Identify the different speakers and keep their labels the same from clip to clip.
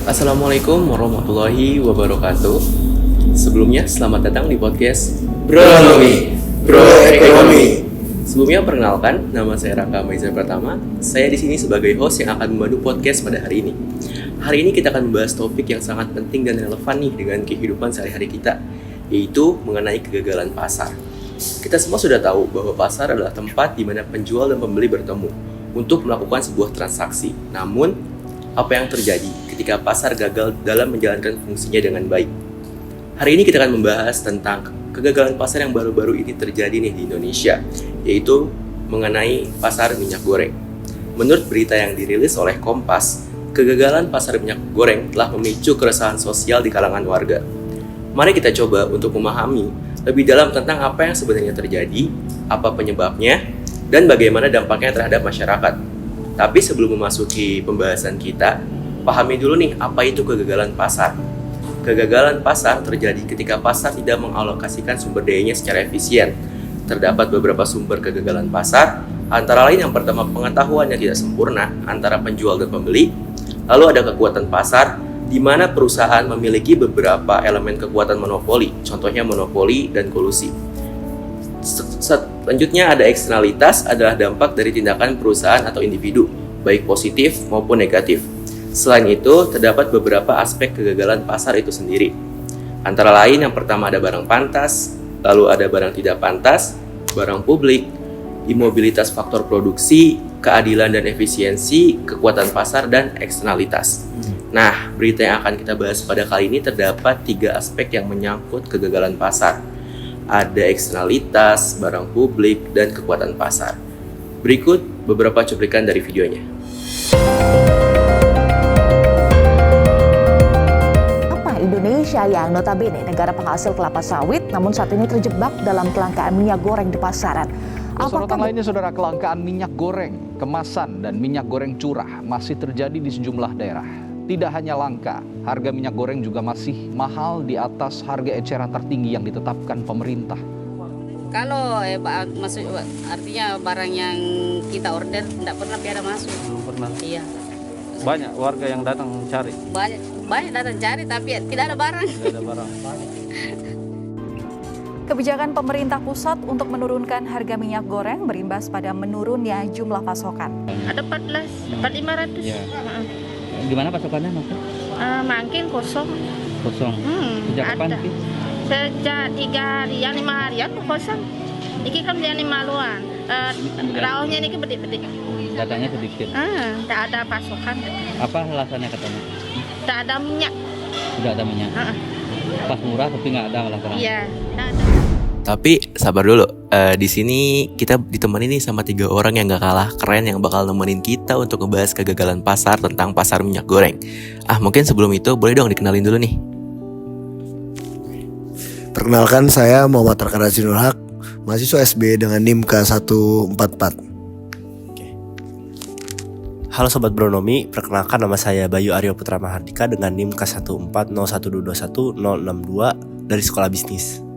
Speaker 1: Assalamualaikum warahmatullahi wabarakatuh. Sebelumnya selamat datang di podcast Bronomi, Bro Ekonomi. Sebelumnya perkenalkan, nama saya Raka Maizar Pratama. Saya di sini sebagai host yang akan membantu podcast pada hari ini. Hari ini kita akan membahas topik yang sangat penting dan relevan nih dengan kehidupan sehari-hari kita, yaitu mengenai kegagalan pasar. Kita semua sudah tahu bahwa pasar adalah tempat di mana penjual dan pembeli bertemu untuk melakukan sebuah transaksi. Namun, apa yang terjadi ketika pasar gagal dalam menjalankan fungsinya dengan baik? Hari ini kita akan membahas tentang kegagalan pasar yang baru-baru ini terjadi nih di Indonesia, yaitu mengenai pasar minyak goreng. Menurut berita yang dirilis oleh Kompas, kegagalan pasar minyak goreng telah memicu keresahan sosial di kalangan warga. Mari kita coba untuk memahami lebih dalam tentang apa yang sebenarnya terjadi, apa penyebabnya, dan bagaimana dampaknya terhadap masyarakat. Tapi sebelum memasuki pembahasan kita, pahami dulu nih apa itu kegagalan pasar. Kegagalan pasar terjadi ketika pasar tidak mengalokasikan sumber dayanya secara efisien. Terdapat beberapa sumber kegagalan pasar, antara lain yang pertama pengetahuan yang tidak sempurna antara penjual dan pembeli. Lalu ada kekuatan pasar, di mana perusahaan memiliki beberapa elemen kekuatan monopoli, contohnya monopoli dan kolusi. Selanjutnya ada eksternalitas, adalah dampak dari tindakan perusahaan atau individu, baik positif maupun negatif. Selain itu, terdapat beberapa aspek kegagalan pasar itu sendiri. Antara lain yang pertama ada barang pantas, lalu ada barang tidak pantas, barang publik, imobilitas faktor produksi, keadilan dan efisiensi, kekuatan pasar, dan eksternalitas. Nah, berita yang akan kita bahas pada kali ini terdapat 3 aspek yang menyangkut kegagalan pasar. Ada eksternalitas, barang publik, dan kekuatan pasar. Berikut beberapa cuplikan dari videonya.
Speaker 2: Apa Indonesia yang notabene negara penghasil kelapa sawit namun saat ini terjebak dalam kelangkaan minyak goreng di pasaran?
Speaker 3: Sorotan lainnya, saudara, kelangkaan minyak goreng, kemasan, dan minyak goreng curah masih terjadi di sejumlah daerah. Tidak hanya langka, harga minyak goreng juga masih mahal di atas harga eceran tertinggi yang ditetapkan pemerintah.
Speaker 4: Kalau masuk artinya barang yang kita order tidak pernah biada masuk.
Speaker 5: Pernah.
Speaker 4: Iya.
Speaker 5: Banyak warga yang datang cari.
Speaker 4: Banyak datang cari tapi tidak ada barang.
Speaker 5: Tidak ada barang.
Speaker 6: Kebijakan pemerintah pusat untuk menurunkan harga minyak goreng berimbas pada menurunnya jumlah pasokan.
Speaker 7: Ada 14, dapat 500.
Speaker 5: Ya. Gimana pasokannya maksudnya?
Speaker 7: Makin kosong.
Speaker 5: Kosong. Sejak kapan
Speaker 7: Ada.
Speaker 5: sih?
Speaker 7: Sejak 3 harian, 5 harian tuh kosong. Ini kan dia 5 luan. Rauhnya ini bedik-bedik.
Speaker 5: Datanya sedikit.
Speaker 7: Tak ada pasokan.
Speaker 5: Apa alasannya katanya?
Speaker 7: Tak ada minyak.
Speaker 5: Tidak ada minyak. Pas murah tapi nggak ada malah sekarang.
Speaker 7: Iya, tak ada.
Speaker 1: Tapi sabar dulu, di sini kita ditemani nih sama 3 orang yang gak kalah keren yang bakal nemenin kita untuk ngebahas kegagalan pasar tentang pasar minyak goreng. Mungkin sebelum itu boleh dong dikenalin dulu nih.
Speaker 8: Perkenalkan, saya Muhammad Arkana Sinul Haq, mahasiswa SB dengan NIM K144.
Speaker 9: Halo Sobat Bronomi, perkenalkan nama saya Bayu Aryo Putra Mahardika dengan NIM K140121062 dari Sekolah Bisnis.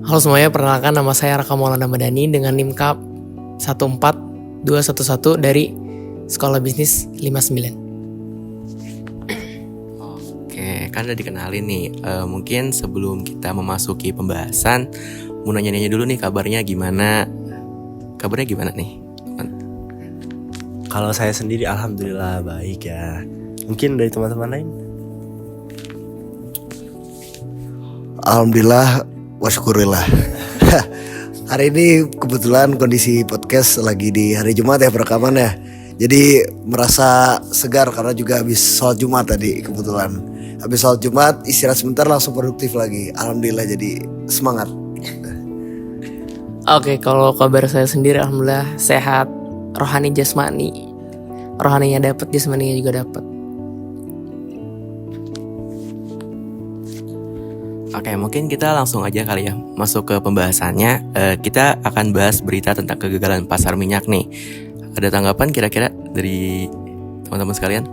Speaker 10: Halo semuanya, perkenalkan nama saya Raka Maulana Madani dengan NIM K 14211 dari Sekolah Bisnis 59.
Speaker 1: Oke, kan udah dikenalin nih. Mungkin sebelum kita memasuki pembahasan, mau nanya-nanya dulu nih kabarnya gimana? Kabarnya gimana nih?
Speaker 9: Kalau saya sendiri alhamdulillah baik ya. Mungkin dari teman-teman lain?
Speaker 8: Alhamdulillah, wasyukurillah. Hari ini kebetulan kondisi podcast lagi di hari Jumat ya perekamannya. Jadi merasa segar karena juga habis sholat Jumat tadi kebetulan. Habis sholat Jumat istirahat sebentar langsung produktif lagi. Alhamdulillah, jadi semangat.
Speaker 10: Oke, kalau kabar saya sendiri alhamdulillah sehat, rohani jasmani. Rohaninya dapat, jasmaninya juga dapat.
Speaker 1: Oke, mungkin kita langsung aja kali ya masuk ke pembahasannya. Kita akan bahas berita tentang kegagalan pasar minyak nih. Ada tanggapan kira-kira dari teman-teman sekalian?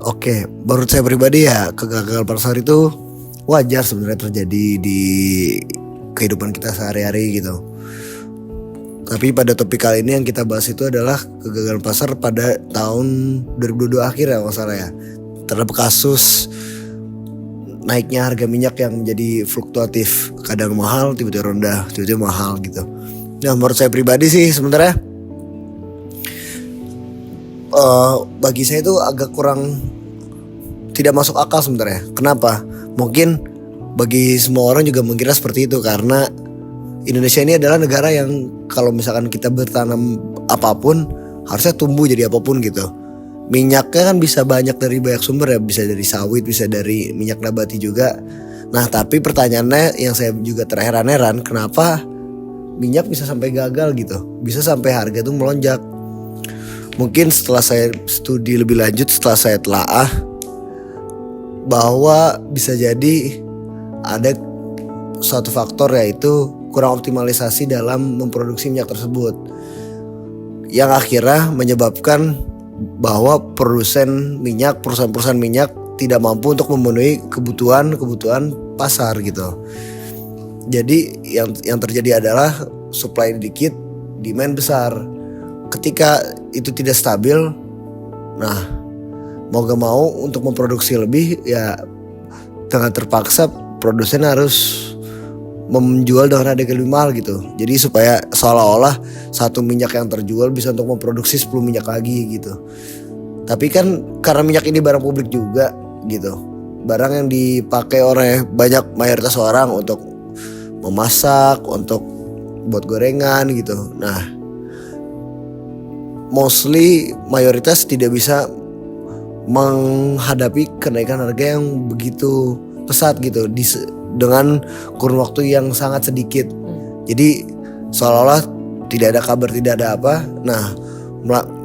Speaker 8: Oke, menurut saya pribadi ya kegagalan pasar itu wajar sebenarnya terjadi di kehidupan kita sehari-hari gitu. Tapi pada topik kali ini yang kita bahas itu adalah kegagalan pasar pada tahun 2022 akhir ya nggak salah ya. Terhadap kasus naiknya harga minyak yang menjadi fluktuatif, kadang mahal, tiba-tiba rendah, tiba-tiba mahal gitu. Nah menurut saya pribadi sih sebenarnya bagi saya itu agak kurang tidak masuk akal sebenarnya. Kenapa? Mungkin bagi semua orang juga mengira seperti itu karena Indonesia ini adalah negara yang kalau misalkan kita bertanam apapun harusnya tumbuh jadi apapun gitu. Minyaknya kan bisa banyak dari banyak sumber ya, bisa dari sawit, bisa dari minyak nabati juga. Nah tapi pertanyaannya yang saya juga terheran-heran, kenapa minyak bisa sampai gagal gitu, bisa sampai harga itu melonjak. Mungkin setelah saya studi lebih lanjut, setelah saya telaah, bahwa bisa jadi ada suatu faktor yaitu kurang optimalisasi dalam memproduksi minyak tersebut, yang akhirnya menyebabkan bahwa perusahaan-perusahaan minyak tidak mampu untuk memenuhi kebutuhan pasar gitu. Jadi yang terjadi adalah supply dikit, demand besar. Ketika itu tidak stabil, nah mau gak mau untuk memproduksi lebih ya dengan terpaksa produsen harus menjual dengan harga lebih mahal gitu. Jadi supaya seolah-olah satu minyak yang terjual bisa untuk memproduksi 10 minyak lagi gitu. Tapi kan karena minyak ini barang publik juga gitu, barang yang dipakai oleh banyak mayoritas orang untuk memasak, untuk buat gorengan gitu. Nah mostly mayoritas tidak bisa menghadapi kenaikan harga yang begitu pesat gitu dengan kurun waktu yang sangat sedikit. Jadi seolah-olah tidak ada kabar, tidak ada apa. Nah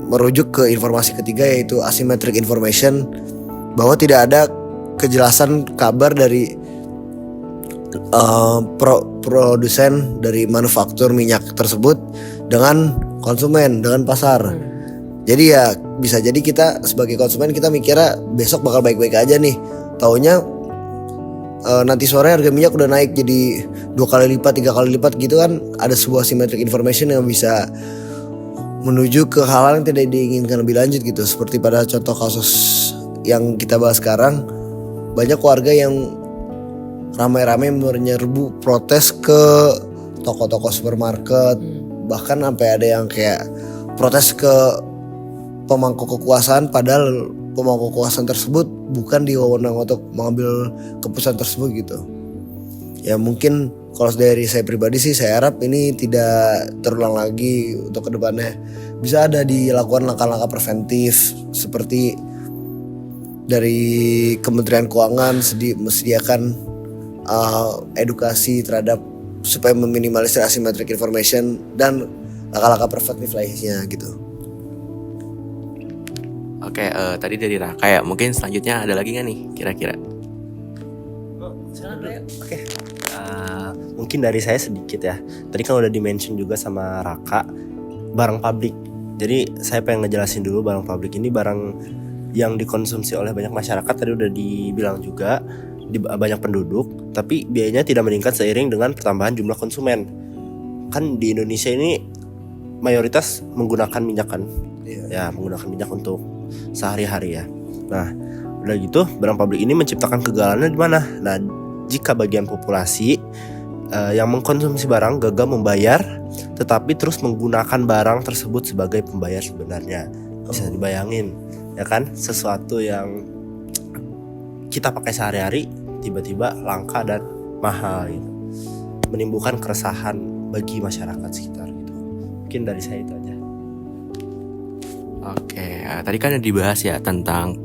Speaker 8: merujuk ke informasi ketiga yaitu asymmetric information, bahwa tidak ada kejelasan kabar dari produsen dari manufaktur minyak tersebut dengan konsumen, dengan pasar. Jadi ya bisa jadi kita sebagai konsumen kita mikirnya besok bakal baik-baik aja nih, taunya nanti sore harga minyak udah naik jadi 2 kali lipat, 3 kali lipat gitu kan. Ada sebuah asymmetric information yang bisa menuju ke hal yang tidak diinginkan lebih lanjut gitu. Seperti pada contoh kasus yang kita bahas sekarang, banyak warga yang ramai-ramai menyerbu protes ke toko-toko supermarket, bahkan sampai ada yang kayak protes ke pemangku kekuasaan, padahal pemangku kekuasaan tersebut bukan diwewenang untuk mengambil keputusan tersebut gitu. Ya mungkin kalau dari saya pribadi sih saya harap ini tidak terulang lagi untuk kedepannya. Bisa ada dilakukan langkah-langkah preventif seperti dari Kementerian Keuangan mesediakan edukasi terhadap supaya meminimalisir asymmetric information dan langkah-langkah preventif lainnya gitu.
Speaker 1: Oke, tadi dari Raka ya. Mungkin selanjutnya ada lagi nggak nih kira-kira?
Speaker 9: Oke. Mungkin dari saya sedikit ya. Tadi kan udah di-mention juga sama Raka, barang publik. Jadi saya pengen ngejelasin dulu, barang publik ini barang yang dikonsumsi oleh banyak masyarakat. Tadi udah dibilang juga di banyak penduduk, tapi biayanya tidak meningkat seiring dengan pertambahan jumlah konsumen. Kan di Indonesia ini mayoritas menggunakan minyak kan, ya menggunakan minyak untuk sehari-hari ya. Nah, udah gitu barang publik ini menciptakan kegagalannya di mana? Nah, jika bagian populasi yang mengkonsumsi barang gagal membayar, tetapi terus menggunakan barang tersebut sebagai pembayar sebenarnya. Bisa dibayangin, ya kan? Sesuatu yang kita pakai sehari-hari tiba-tiba langka dan mahal gitu. Menimbulkan keresahan bagi masyarakat sekitar gitu. Mungkin dari saya itu aja.
Speaker 1: Oke, tadi kan ada dibahas ya tentang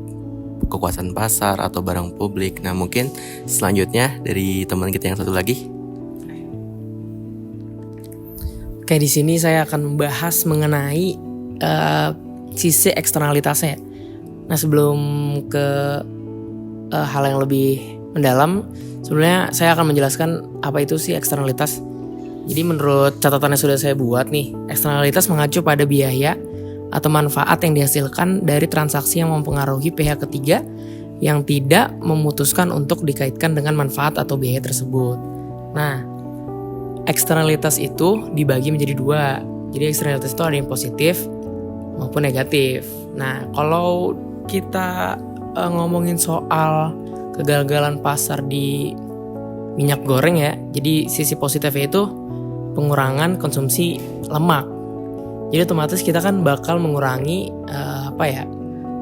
Speaker 1: kekuasaan pasar atau barang publik. Nah, mungkin selanjutnya dari teman kita yang satu lagi.
Speaker 10: Oke, di sini saya akan membahas mengenai sisi eksternalitasnya. Nah, sebelum ke hal yang lebih mendalam, sebenarnya saya akan menjelaskan apa itu sih eksternalitas. Jadi menurut catatan yang sudah saya buat nih, eksternalitas mengacu pada biaya atau manfaat yang dihasilkan dari transaksi yang mempengaruhi pihak ketiga yang tidak memutuskan untuk dikaitkan dengan manfaat atau biaya tersebut. Nah, eksternalitas itu dibagi menjadi dua. Jadi eksternalitas itu ada yang positif maupun negatif. Nah, kalau kita ngomongin soal kegagalan pasar di minyak goreng ya, jadi sisi positifnya itu pengurangan konsumsi lemak. Jadi otomatis kita kan bakal mengurangi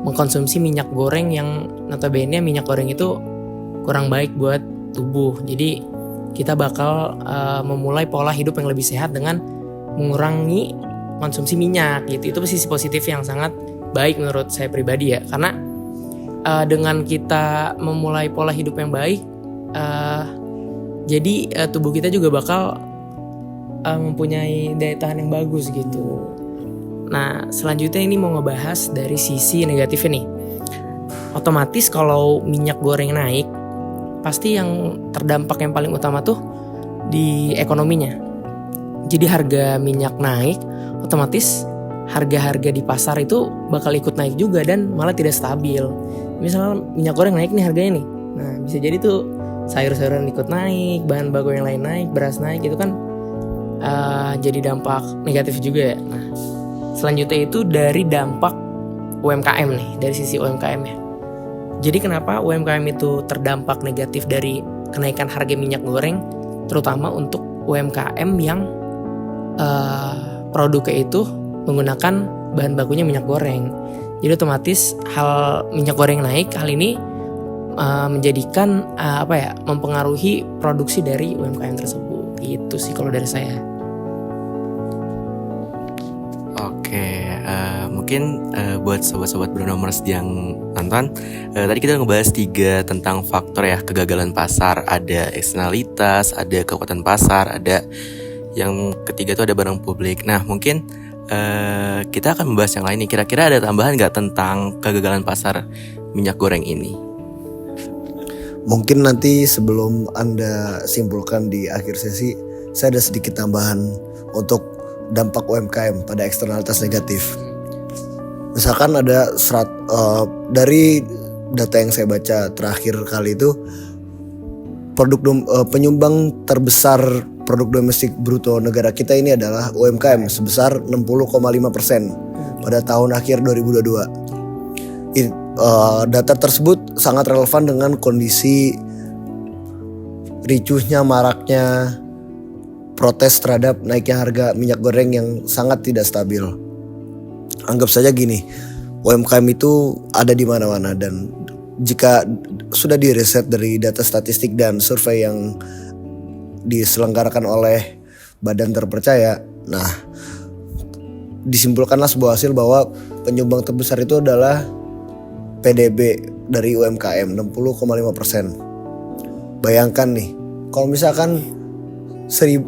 Speaker 10: mengkonsumsi minyak goreng yang notabene minyak goreng itu kurang baik buat tubuh. Jadi kita bakal memulai pola hidup yang lebih sehat dengan mengurangi konsumsi minyak gitu. Itu sisi positif yang sangat baik menurut saya pribadi ya, karena dengan kita memulai pola hidup yang baik, jadi tubuh kita juga bakal mempunyai daya tahan yang bagus gitu. Nah, selanjutnya ini mau ngebahas dari sisi negatifnya nih. Otomatis kalau minyak goreng naik, pasti yang terdampak yang paling utama tuh di ekonominya. Jadi harga minyak naik, otomatis harga-harga di pasar itu bakal ikut naik juga dan malah tidak stabil. Misalnya minyak goreng naik nih harganya nih, nah bisa jadi tuh sayur-sayuran ikut naik, bahan baku yang lain naik, beras naik, itu kan jadi dampak negatif juga ya. Nah, selanjutnya itu dari dampak UMKM nih, dari sisi UMKM ya. Jadi kenapa UMKM itu terdampak negatif dari kenaikan harga minyak goreng, terutama untuk UMKM yang produknya itu menggunakan bahan bakunya minyak goreng. Jadi otomatis hal minyak goreng naik, hal ini menjadikan mempengaruhi produksi dari UMKM tersebut. Itu sih kalau dari saya.
Speaker 1: Mungkin buat sobat-sobat Bronomers yang nonton, tadi kita ngebahas 3 tentang faktor ya kegagalan pasar. Ada eksternalitas, ada kekuatan pasar, ada yang ketiga itu ada barang publik. Nah mungkin kita akan membahas yang lain nih. Kira-kira ada tambahan gak tentang kegagalan pasar minyak goreng ini?
Speaker 8: Mungkin nanti sebelum Anda simpulkan di akhir sesi, saya ada sedikit tambahan untuk dampak UMKM pada eksternalitas negatif. Misalkan ada dari data yang saya baca terakhir kali itu, penyumbang terbesar produk domestik bruto negara kita ini adalah UMKM sebesar 60,5% pada tahun akhir 2022. Data tersebut sangat relevan dengan kondisi ricuhnya maraknya protes terhadap naiknya harga minyak goreng yang sangat tidak stabil. Anggap saja gini, UMKM itu ada di mana-mana, dan jika sudah diriset dari data statistik dan survei yang diselenggarakan oleh badan terpercaya, nah disimpulkanlah sebuah hasil bahwa penyumbang terbesar itu adalah PDB dari UMKM 60,5%. Bayangkan nih, kalau misalkan 100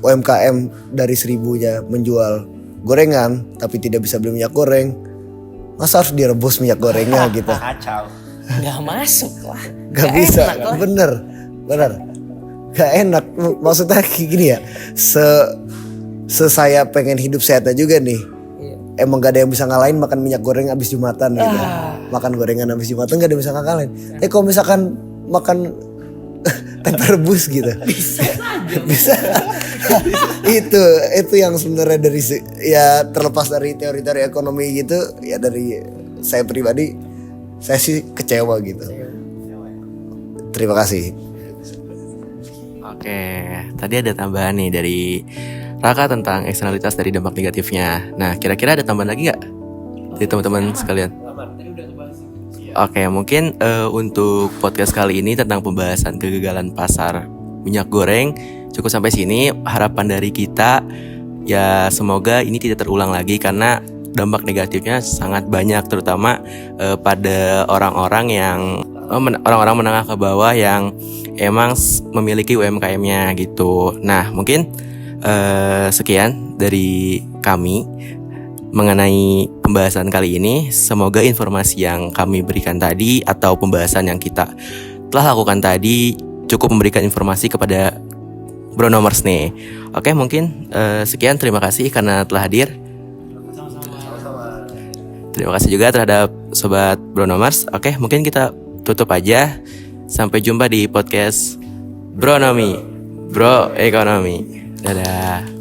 Speaker 8: UMKM dari 1000-nya menjual gorengan tapi tidak bisa beli minyak goreng, masa harus direbus minyak gorengnya gitu?
Speaker 9: Kacau.
Speaker 10: Gak masuk lah.
Speaker 8: Gak bisa, bener. Gak enak. Maksudnya gini ya, saya pengen hidup sehatnya juga nih. Emang gak ada yang bisa ngalahin makan minyak goreng abis Jumatan gitu. Makan gorengan abis Jumatan gak ada yang bisa ngalahin. Kalau misalkan makan tempe rebus gitu, bisa. itu yang sebenarnya dari ya, terlepas dari teori-teori ekonomi gitu ya, dari saya pribadi saya sih kecewa gitu. Terima kasih.
Speaker 1: Oke, tadi ada tambahan nih dari Raka tentang eksternalitas dari dampak negatifnya. Nah, kira-kira ada tambahan lagi nggak dari teman-teman sekalian? Oke, mungkin untuk podcast kali ini tentang pembahasan kegagalan pasar minyak goreng cukup sampai sini. Harapan dari kita ya semoga ini tidak terulang lagi, karena dampak negatifnya sangat banyak, terutama pada orang-orang menengah ke bawah yang emang memiliki UMKM-nya gitu. Nah, mungkin sekian dari kami mengenai pembahasan kali ini. Semoga informasi yang kami berikan tadi atau pembahasan yang kita telah lakukan tadi cukup memberikan informasi kepada Bronomers nih. Oke, mungkin sekian, terima kasih karena telah hadir. Terima kasih juga terhadap Sobat Bronomers. Oke, mungkin kita tutup aja. Sampai jumpa di podcast Bronomi, Bro Ekonomi. Dadah.